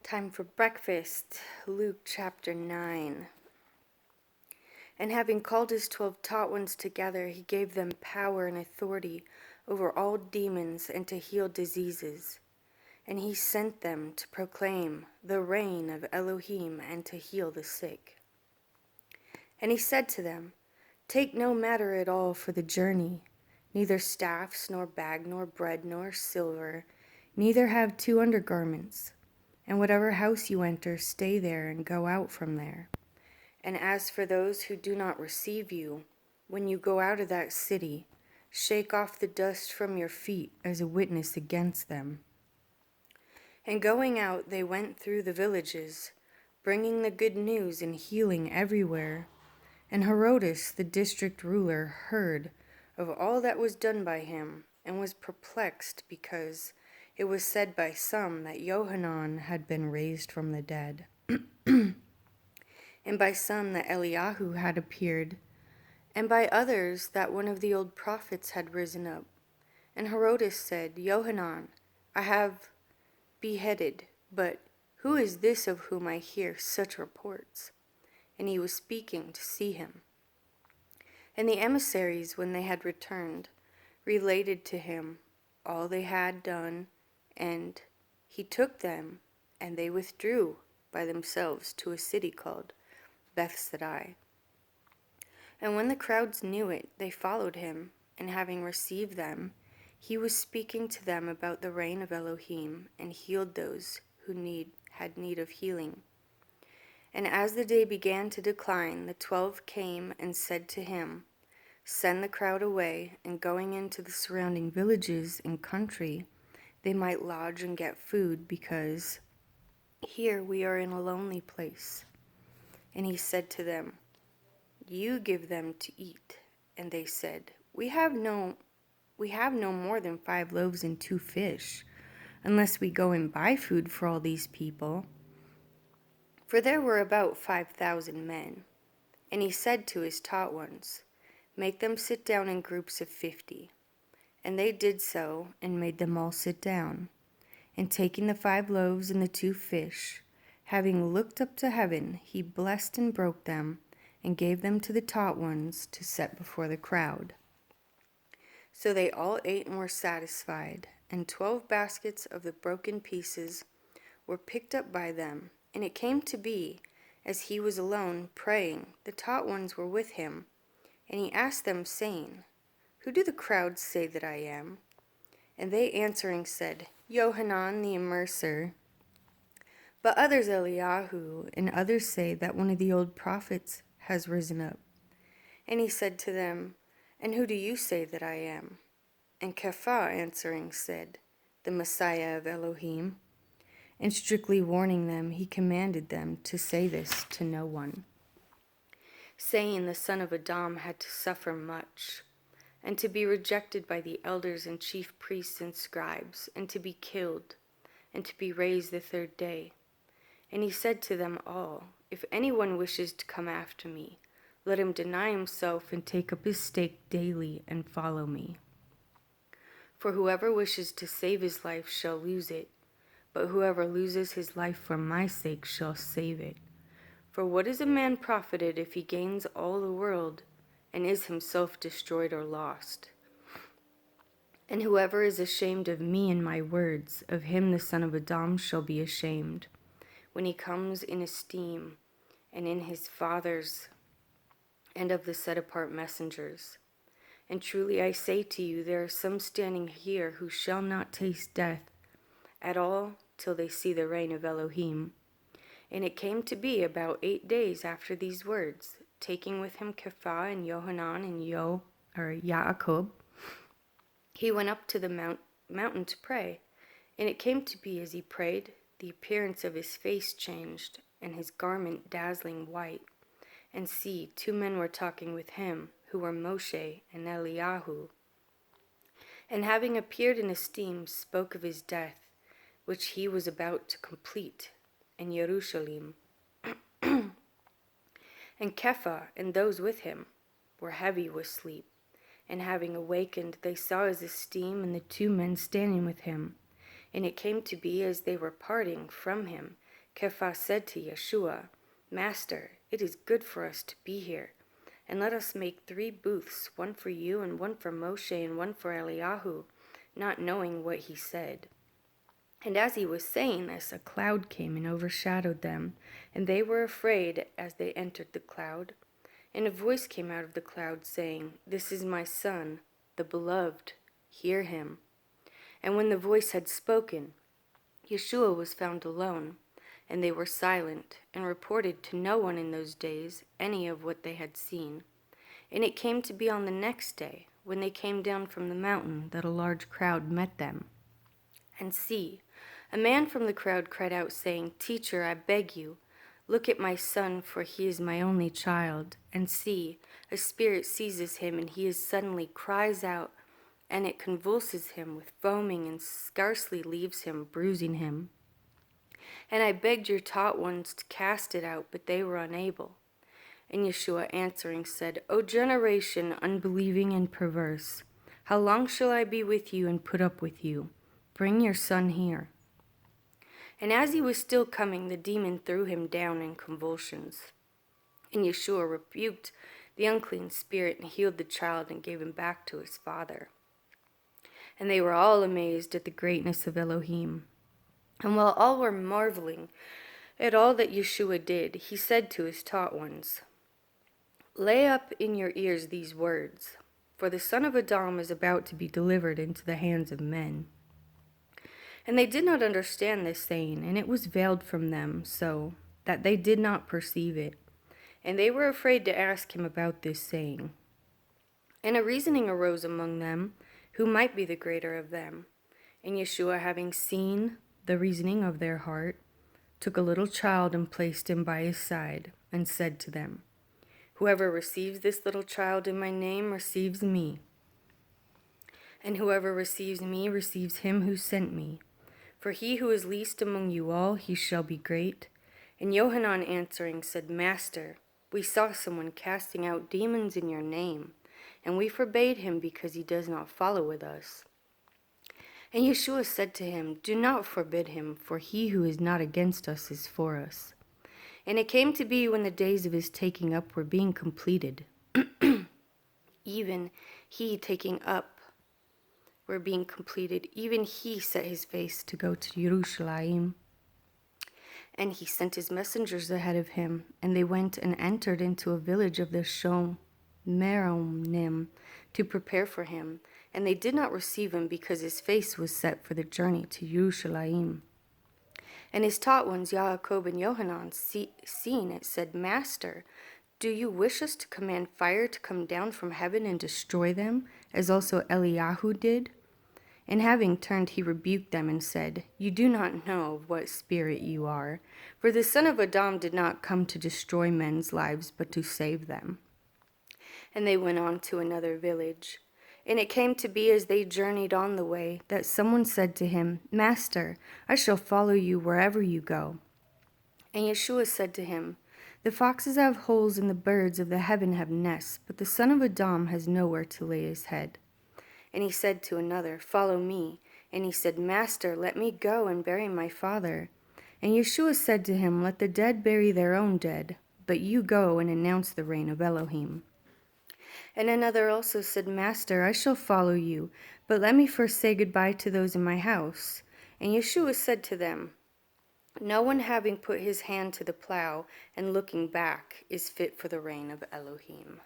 Time for breakfast. Luke chapter 9. And having called his 12 taught ones together, he gave them power and authority over all demons and to heal diseases. And he sent them to proclaim the reign of Elohim and to heal the sick. And he said to them, Take no matter at all for the journey, neither staffs, nor bag, nor bread, nor silver, neither have 2 undergarments. And whatever house you enter, stay there and go out from there. And as for those who do not receive you, when you go out of that city, shake off the dust from your feet as a witness against them. And going out, they went through the villages, bringing the good news and healing everywhere. And Herodes, the district ruler, heard of all that was done by him, and was perplexed because it was said by some that Yohanan had been raised from the dead, and by some that Eliyahu had appeared, and by others that one of the old prophets had risen up. And Herodes said, Yohanan I have beheaded, but who is this of whom I hear such reports? And he was speaking to see him. And the emissaries, when they had returned, related to him all they had done, and he took them, and they withdrew by themselves to a city called Bethsaida. And when the crowds knew it, they followed him, and having received them, he was speaking to them about the reign of Elohim, and healed those who had need of healing. And as the day began to decline, the 12 came and said to him, Send the crowd away, and going into the surrounding villages and country, they might lodge and get food, because here we are in a lonely place. And he said to them, You give them to eat. And they said, We have no more than 5 loaves and 2 fish, unless we go and buy food for all these people. For there were about 5,000 men. And he said to his taught ones, Make them sit down in groups of 50. And they did so, and made them all sit down. And taking the 5 loaves and the 2 fish, having looked up to heaven, he blessed and broke them, and gave them to the taught ones to set before the crowd. So they all ate and were satisfied, and 12 baskets of the broken pieces were picked up by them. And it came to be, as he was alone praying, the taught ones were with him, and he asked them, saying, Who do the crowds say that I am? And they answering said, Yohanan the Immerser. But others Eliyahu, and others say that one of the old prophets has risen up. And he said to them, And who do you say that I am? And Kepha answering said, The Messiah of Elohim. And strictly warning them, he commanded them to say this to no one, saying the son of Adam had to suffer much, and to be rejected by the elders and chief priests and scribes, and to be killed, and to be raised the 3rd day. And he said to them all, If anyone wishes to come after me, let him deny himself and take up his stake daily and follow me. For whoever wishes to save his life shall lose it, but whoever loses his life for my sake shall save it. For what is a man profited if he gains all the world, and is himself destroyed or lost? And whoever is ashamed of me and my words, of him the son of Adam shall be ashamed, when he comes in esteem, and in his Father's, and of the set-apart messengers. And truly I say to you, there are some standing here who shall not taste death at all till they see the reign of Elohim. And it came to be about 8 days after these words, taking with him Kepha and Yohanan and Yaakov, he went up to the mountain to pray. And it came to be as he prayed, the appearance of his face changed, and his garment dazzling white. And see, 2 men were talking with him, who were Moshe and Eliyahu. And having appeared in esteem, spoke of his death, which he was about to complete in Jerusalem. And Kepha and those with him were heavy with sleep. And having awakened, they saw his esteem and the 2 men standing with him. And it came to be, as they were parting from him, Kepha said to Yeshua, Master, it is good for us to be here, and let us make 3 booths, one for you, and one for Moshe, and one for Eliyahu, not knowing what he said. And as he was saying this, a cloud came and overshadowed them, and they were afraid as they entered the cloud. And a voice came out of the cloud, saying, This is my Son, the Beloved, hear him. And when the voice had spoken, Yeshua was found alone, and they were silent, and reported to no one in those days any of what they had seen. And it came to be on the next day, when they came down from the mountain, that a large crowd met them. And see, a man from the crowd cried out, saying, Teacher, I beg you, look at my son, for he is my only child. And see, a spirit seizes him, and he suddenly cries out, and it convulses him with foaming, and scarcely leaves him, bruising him. And I begged your taught ones to cast it out, but they were unable. And Yeshua answering said, O generation unbelieving and perverse, how long shall I be with you and put up with you? Bring your son here. And as he was still coming, the demon threw him down in convulsions. And Yeshua rebuked the unclean spirit and healed the child and gave him back to his father. And they were all amazed at the greatness of Elohim. And while all were marveling at all that Yeshua did, he said to his taught ones, Lay up in your ears these words, for the son of Adam is about to be delivered into the hands of men. And they did not understand this saying, and it was veiled from them, so that they did not perceive it. And they were afraid to ask him about this saying. And a reasoning arose among them, who might be the greater of them. And Yeshua, having seen the reasoning of their heart, took a little child and placed him by his side, and said to them, Whoever receives this little child in my name receives me. And whoever receives me receives him who sent me. For he who is least among you all, he shall be great. And Yohanan answering said, Master, we saw someone casting out demons in your name, and we forbade him because he does not follow with us. And Yeshua said to him, Do not forbid him, for he who is not against us is for us. And it came to be when the days of his taking up were being completed, even he taking up were being completed, even he set his face to go to Jerusalem. And he sent his messengers ahead of him, and they went and entered into a village of the Shomeronim to prepare for him. And they did not receive him, because his face was set for the journey to Jerusalem. And his taught ones, Yaakov and Yohanan, seeing it, said, Master, do you wish us to command fire to come down from heaven and destroy them, as also Eliyahu did? And having turned, he rebuked them and said, You do not know of what spirit you are, for the Son of Adam did not come to destroy men's lives, but to save them. And they went on to another village. And it came to be as they journeyed on the way, that someone said to him, Master, I shall follow you wherever you go. And Yeshua said to him, The foxes have holes and the birds of the heaven have nests, but the Son of Adam has nowhere to lay his head. And he said to another, Follow me. And he said, Master, let me go and bury my father. And Yeshua said to him, Let the dead bury their own dead, but you go and announce the reign of Elohim. And another also said, Master, I shall follow you, but let me first say goodbye to those in my house. And Yeshua said to them, No one having put his hand to the plow and looking back is fit for the reign of Elohim.